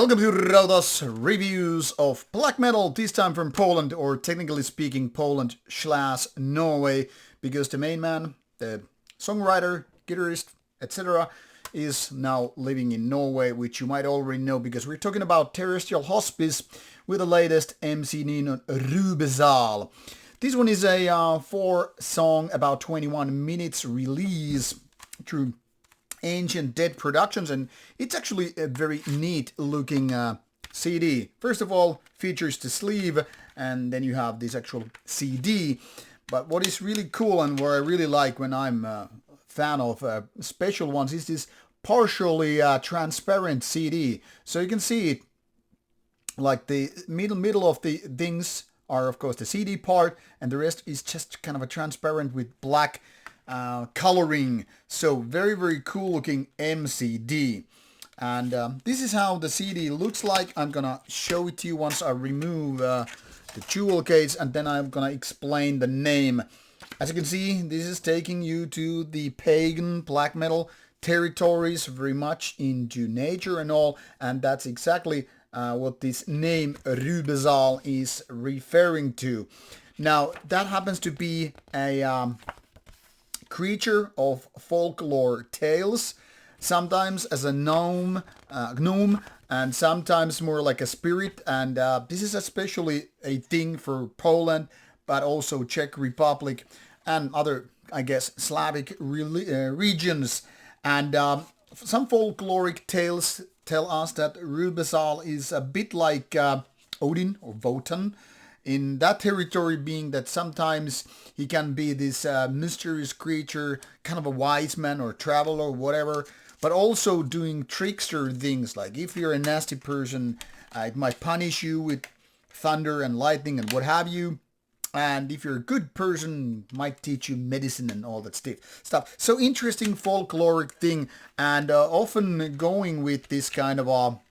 Welcome to Rauta's reviews of black metal, this time from Poland, or technically speaking Poland/Norway, because the main man, the songwriter, guitarist, etc., is now living in Norway, which you might already know because we're talking about Terrestrial Hospice with the latest MC named Rübezahl. This one is a 4-song, about 21 minutes release through Ancient Dead Productions, and it's actually a very neat looking CD. First of all, features the sleeve, and then you have this actual CD. But what is really cool and what I really like when I'm a fan of special ones is this partially transparent CD. So you can see it, like the middle of the things are of course the CD part, and the rest is just kind of a transparent with black coloring. So very cool looking MCD, and this is how the CD looks like. I'm gonna show it to you once I remove the jewel case, and then I'm gonna explain the name. As you can see, this is taking you to the pagan black metal territories, very much into nature and all, and that's exactly what this name Rübezahl is referring to. Now that happens to be a creature of folklore tales, sometimes as a gnome, and sometimes more like a spirit. And this is especially a thing for Poland, but also Czech Republic and other, I guess, Slavic regions. And some folkloric tales tell us that Rübezahl is a bit like Odin or Wotan, in that territory, being that sometimes he can be this mysterious creature, kind of a wise man or traveler or whatever, but also doing trickster things. Like if you're a nasty person, it might punish you with thunder and lightning and what have you. And if you're a good person, might teach you medicine and all that stuff. So interesting folkloric thing, and often going with this kind of a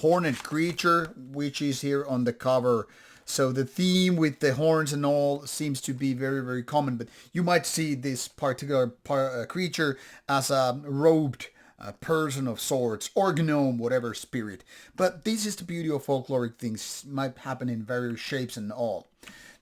horned creature, which is here on the cover. So the theme with the horns and all seems to be very common, but you might see this particular creature as a robed person of sorts, or gnome, whatever spirit. But this is the beauty of folkloric things, might happen in various shapes and all.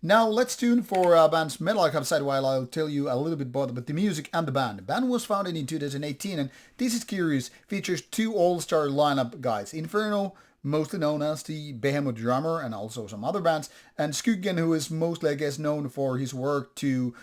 Now let's tune for band's Metal Archive side while I'll tell you a little bit both about the music and the band. The band was founded in 2018, and this is curious, features 2 all-star lineup guys. Inferno, mostly known as the Behemoth drummer, and also some other bands, and Skuggen, who is mostly, I guess, known for his work to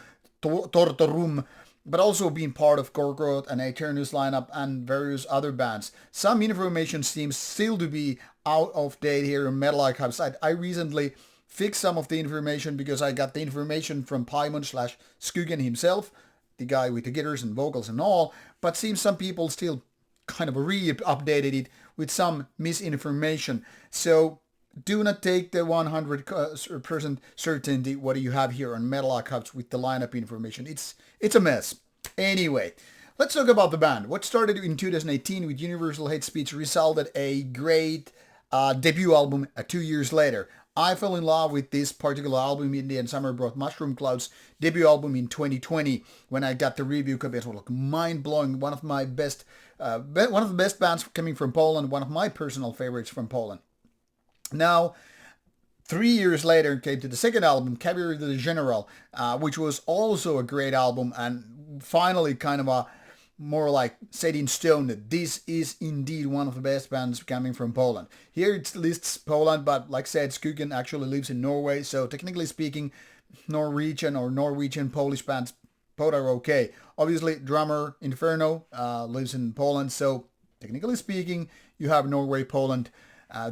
Tortorum, but also being part of Gorgoroth and Aeternus lineup and various other bands. Some information seems still to be out of date here in Metal Archive site. I recently fixed some of the information because I got the information from Paimon/Skuggen himself, the guy with the guitars and vocals and all, but seems some people still kind of re-updated it with some misinformation. So do not take the 100% certainty what you have here on Metal Archives with the lineup information. It's a mess. Anyway, let's talk about the band. What started in 2018 with Universal Hate Speech resulted a great debut album 2 years later. I fell in love with this particular album. Indian Summer Brought Mushroom Clouds debut album in 2020 when I got the review copy. It was like mind-blowing. One of the best bands coming from Poland. One of my personal favorites from Poland. Now, 3 years later, came to the second album, Cavalry the General, which was also a great album, and finally kind of a more like set in stone that this is indeed one of the best bands coming from Poland. Here it lists Poland, but like I said, Skuggen actually lives in Norway, so technically speaking, Norwegian or Norwegian Polish bands both are okay. Obviously, drummer Inferno lives in Poland, so technically speaking, you have Norway-Poland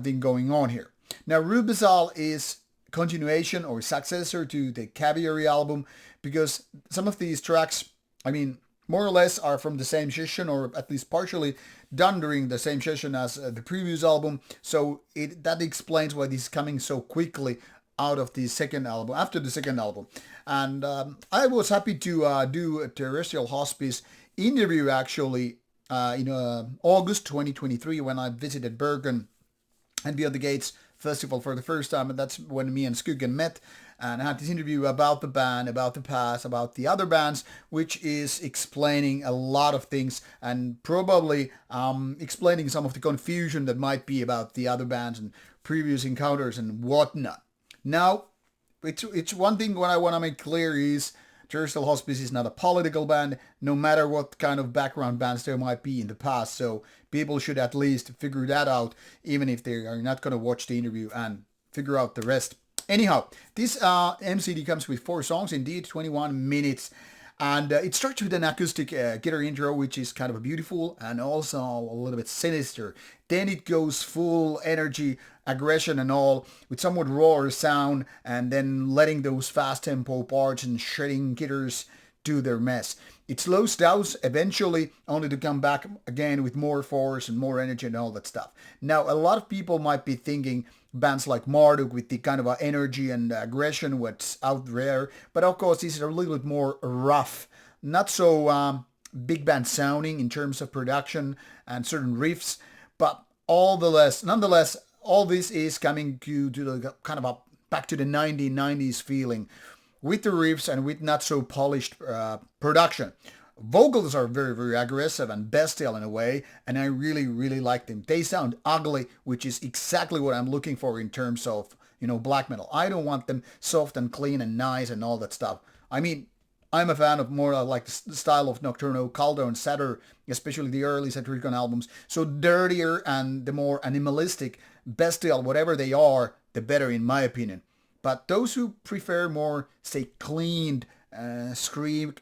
thing going on here. Now, Rübezahl is continuation or successor to the Cavalry album, because some of these tracks, I mean, more or less are from the same session, or at least partially done during the same session as the previous album. So that explains why this is coming so quickly out of the second album, after the second album. And I was happy to do a Terrestrial Hospice interview actually in August 2023 when I visited Bergen and Beyond the Gates festival for the first time, and that's when me and Skuggen met and had this interview about the band, about the past, about the other bands, which is explaining a lot of things and probably explaining some of the confusion that might be about the other bands and previous encounters and whatnot. Now, it's one thing what I want to make clear is Terrestrial Hospice is not a political band, no matter what kind of background bands there might be in the past, so people should at least figure that out, even if they are not going to watch the interview and figure out the rest. Anyhow, this MCD comes with 4 songs, indeed, 21 minutes. And it starts with an acoustic guitar intro, which is kind of beautiful and also a little bit sinister. Then it goes full energy, aggression and all, with somewhat raw sound, and then letting those fast tempo parts and shredding guitars do their mess. It slows down eventually, only to come back again with more force and more energy and all that stuff. Now, a lot of people might be thinking bands like Marduk with the kind of energy and aggression what's out there, but of course these are a little bit more rough, not so big band sounding in terms of production and certain riffs, but nonetheless, all this is coming to the kind of a back to the 1990s feeling with the riffs and with not so polished production. Vocals are very, very aggressive and bestial in a way, and I really, really like them. They sound ugly, which is exactly what I'm looking for in terms of, black metal. I don't want them soft and clean and nice and all that stuff. I mean, I'm a fan of more like the style of Nocturno, Caldo, and Satyr, especially the early Satyricon albums. So dirtier and the more animalistic, bestial, whatever they are, the better in my opinion. But those who prefer more, say, cleaned, scream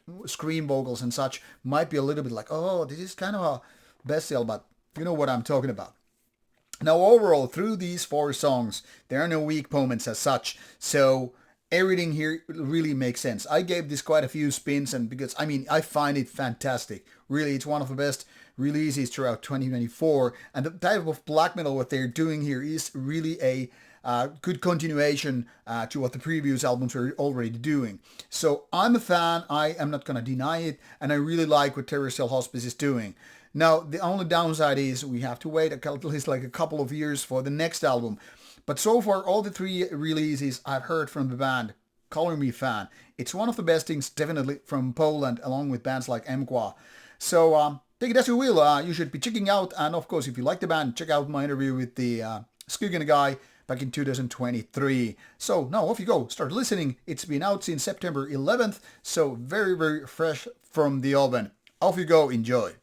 vocals and such might be a little bit like, oh, this is kind of a bestial, but you know what I'm talking about. Now, overall, through these 4 songs, there are no weak moments as such, so everything here really makes sense. I gave this quite a few spins, and because, I find it fantastic. Really, it's one of the best releases throughout 2024, and the type of black metal what they're doing here is really a good continuation to what the previous albums were already doing. So I'm a fan, I am not going to deny it, and I really like what Terrestrial Hospice is doing. Now, the only downside is we have to wait at least like a couple of years for the next album. But so far, all the 3 releases I've heard from the band, color me fan. It's one of the best things, definitely, from Poland, along with bands like Mqua. So take it as you will. You should be checking out, and of course, if you like the band, check out my interview with the Skuggen guy back in 2023. So now off you go, start listening. It's been out since September 11th, so very, very fresh from the oven. Off you go, enjoy.